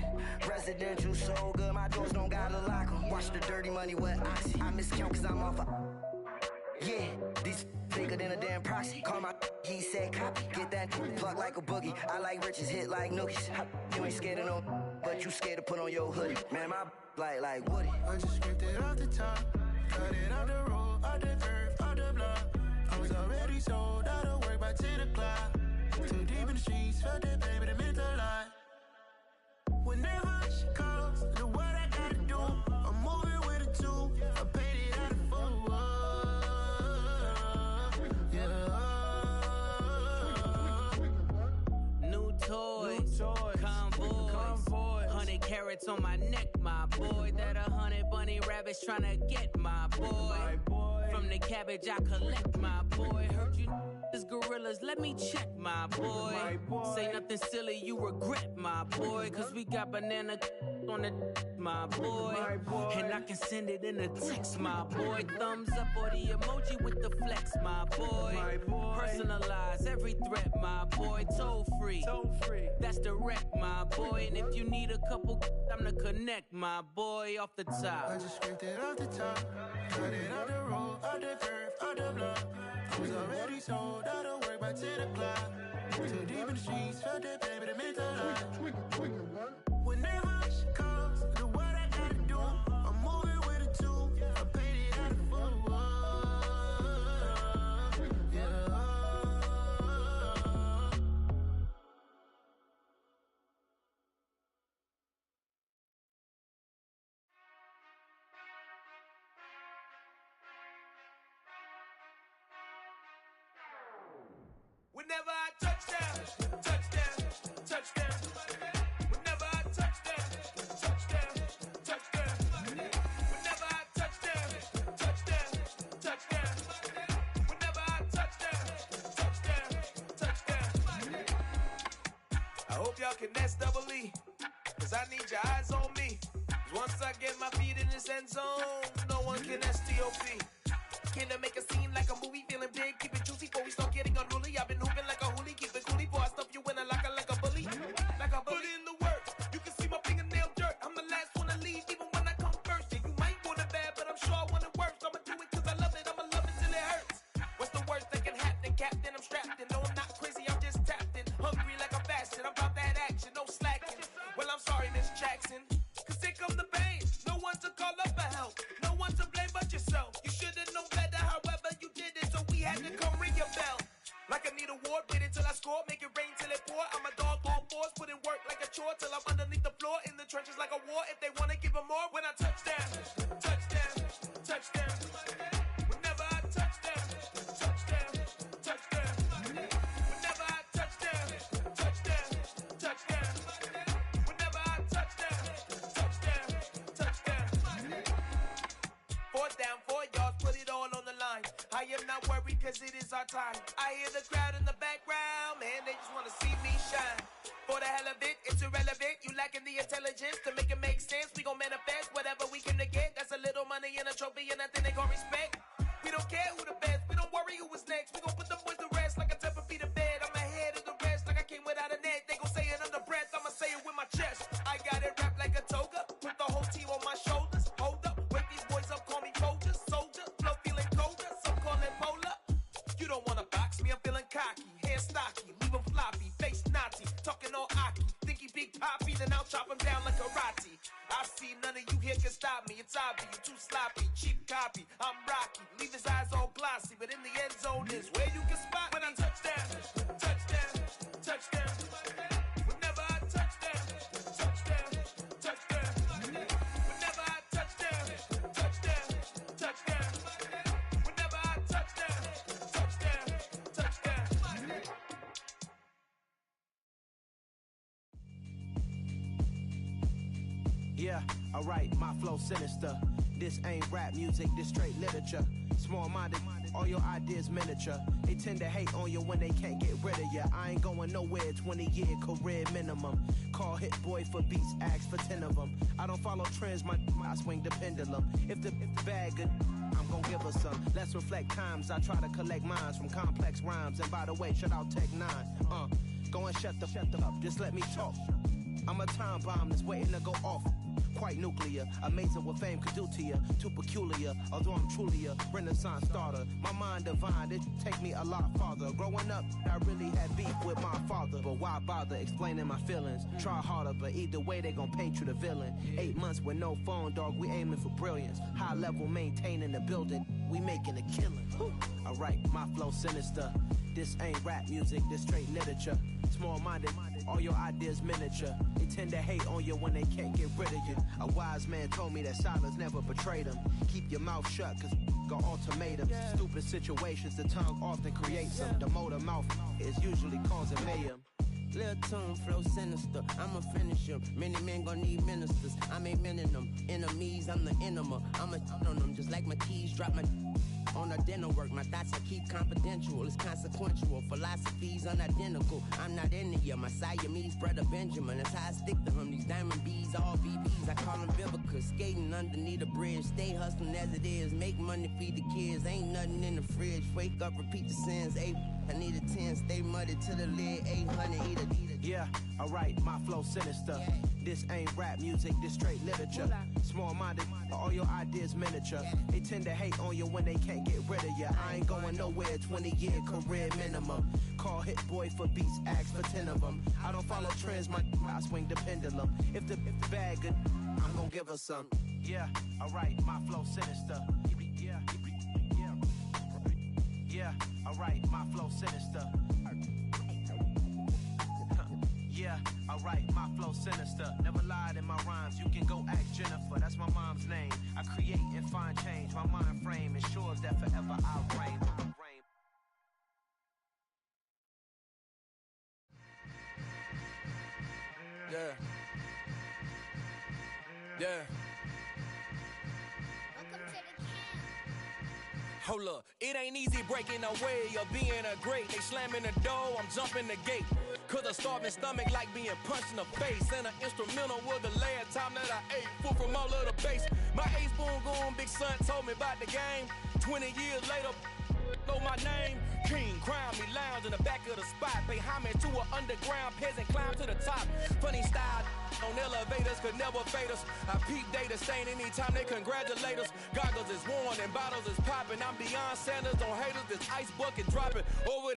Residential so good, my doors don't gotta lock 'em. Watch the dirty money with Oxy. I miscount cause I'm off yeah, these bigger than a damn proxy. Call my he said copy. Get that plug like a boogie. I like riches, hit like nookies. You ain't scared of no, but you scared to put on your hoodie. Man, my like Woody. I just scraped it off the top, cut it off the road, off the curve, off the block. I was already sold out of work by 10 o'clock. Too deep in the streets, felt that baby, that meant a lot. Whenever she calls, do what I gotta do. I'm moving with a two, I paid it out of full. Yeah. New toys, convoys, 100 carats on my neck, my boy. That 100 bunny rabbits tryna get my boy. From the cabbage I collect, my boy. Heard you gorillas, let me check, my boy. Say nothing silly, you regret, my boy. Cause we got banana on the my boy. And I can send it in a text, my boy. Thumbs up or the emoji with the flex, my boy. Personalize every threat, my boy. Toll free, that's direct, my boy. And if you need a couple, I'm the connect, my boy. Off the top, I just scraped it off the top. Cut it on the road, on the curve, on the block. I was already sold out of work by 10 o'clock. Too deep in the streets, felt that baby, that meant a lot. Whenever she calls, do what I gotta do. I'm moving with a two, I paid it out of full. Yeah. Whenever I touchdown, touchdown, touchdown. Whenever I touchdown, touchdown, touchdown. Whenever I touchdown, touchdown, touchdown. Whenever I touchdown, touchdown, touchdown. I hope y'all can S-double-E, cause I need your eyes on me. Once I get my feet in this end zone, no one can S-T-O-P. Killer make a scene like a movie, feeling big, keep it juicy before we start getting unruly. I've been hooping like a hoolie, keep it coolie before I stuff you in a locker like a bully. Like a bully. Put in the work, you can see my fingernail dirt. I'm the last one to leave, even when I come first. Yeah, you might want it bad, but I'm sure I want it worse. I'ma do it cause I love it, I'ma love it till it hurts. What's the worst that can happen, Captain? I'm strapped in, no I'm not crazy, I'm just tapped in. Hungry like I'm fasting, I'm about that action, no slacking. Well, I'm sorry, Miss Jackson, cause here come the pain. No one to call up for help, no one to blame but yourself. You should've known better, however you did it, so we had to come ring your bell. Like I need a award, wait until I score, make it rain till it pour. I'm a dog, all fours, put in work like a chore till I'm underneath the floor, in the trenches like a war. If they wanna give them more, when I touchdown, touchdown, touchdown. Whenever I touchdown, touchdown, touchdown. Whenever I touchdown, touchdown, touchdown. Whenever I touchdown, touchdown, touchdown. 4th down, 4 yards, put it all on the line. I am not worried cause it is our time. I hear the crowd in the background, man, they just wanna see me shine. For the hell of it, it's irrelevant. You lacking the intelligence to make it make sense. We gon' manifest whatever we came to get. That's a little money and a trophy and nothing they gon' respect. We don't care who the best, we don't worry who was next. We gon' put the boys to rest like a Tempur-Pedic to bed. I'm ahead of the rest like I came without a net. They gon' say it under breath, I'ma say it with my chest. I got it wrapped like a toga, put the whole team on my shoulders. Hold up, wake these boys up, call me Folger, soldier. Flow feeling colder, some call it polar. You don't wanna box me, I'm feeling cocky. Hair stocky, leave him floppy, face Nazi. Talking all Aki, think he big poppy, then I'll chop him down like karate. I see none of you here can stop me. It's obvious, you too sloppy, cheap copy. I'm Rocky, leave his eyes all glossy, but in the end zone is where you can spot when I touchdown, touchdown, touchdown. Whenever I touchdown, touchdown, touchdown. Whenever I touchdown, touchdown, touchdown. Whenever I touchdown, touchdown, touchdown. Yeah, alright, my flow sinister. This ain't rap music, this straight literature. Small-minded, all your ideas miniature. They tend to hate on you when they can't get rid of you. I ain't going nowhere, 20-year career minimum. Call Hit Boy for beats, ask for 10 of them. I don't follow trends, I swing the pendulum. If the bag good, I'm gon' give her some. Let's reflect times, I try to collect minds from complex rhymes. And by the way, shout out Tech 9. Go and shut the up, just let me talk. I'm a time bomb that's waiting to go off. quite nuclear. Amazing what fame could do to you. Too peculiar, although I'm truly a Renaissance starter. My mind divine, it take me a lot farther. Growing up, I really had beef with my father. But why bother explaining my feelings? Try harder, but either way they gon' paint you the villain. 8 months with no phone, dog, we aiming for brilliance. High level maintaining the building, we making a killing. Alright, my flow sinister. This ain't rap music, this straight literature. Small-minded, all your ideas miniature. They tend to hate on you when they can't get rid of you. A wise man told me that silence never betrayed him. Keep your mouth shut, cause got ultimatums. Stupid situations, the tongue often creates them. The motor mouth is usually causing mayhem. Lil' tune, flow sinister, I'ma finish him. Many men gon' need ministers, I'm aiming them. Enemies, I'm the enema, I'ma on them. Just like my keys, drop my on a dinner work. My thoughts I keep confidential, it's consequential. Philosophies unidentical, I'm not in it. My Siamese brother Benjamin, that's how I stick to him. These diamond bees, all BBs, I call them Vivica. Skating underneath a bridge, stay hustling as it is. Make money, feed the kids, ain't nothing in the fridge. Wake up, repeat the sins, I need a 10, stay muddy to the lid, 800, eat it. Yeah, alright, my flow sinister. This ain't rap music, this straight literature. Small-minded, all your ideas miniature. They tend to hate on you when they can't get rid of you. I ain't going nowhere, 20-year career minimum. Call Hit Boy for beats, ask for 10 of them. I don't follow trends, I swing the pendulum. If the bag good, I'm gon' give her some. Yeah, alright, my flow sinister. Yeah, alright, my flow sinister. Yeah, alright, my flow sinister. Never lied in my rhymes, you can go ask Jennifer, that's my mom's name. I create and find change, my mind frame ensures that forever I'll reign. Yeah. Hold up, it ain't easy breaking away or being a great. They slamming the door, I'm jumping the gate. Cause a starving stomach like being punched in the face. And an instrumental was the last time that I ate food from all of the bass. My A-spoon goon, big son told me about the game. 20 years later, know my name. King, crown me, lounge in the back of the spot. Pay homage to an underground peasant, climb to the top. Funny style on elevators could never fade us. I peep data stain anytime they congratulate us. Goggles is worn and bottles is popping. I'm Deion Sanders on haters, this ice bucket dropping over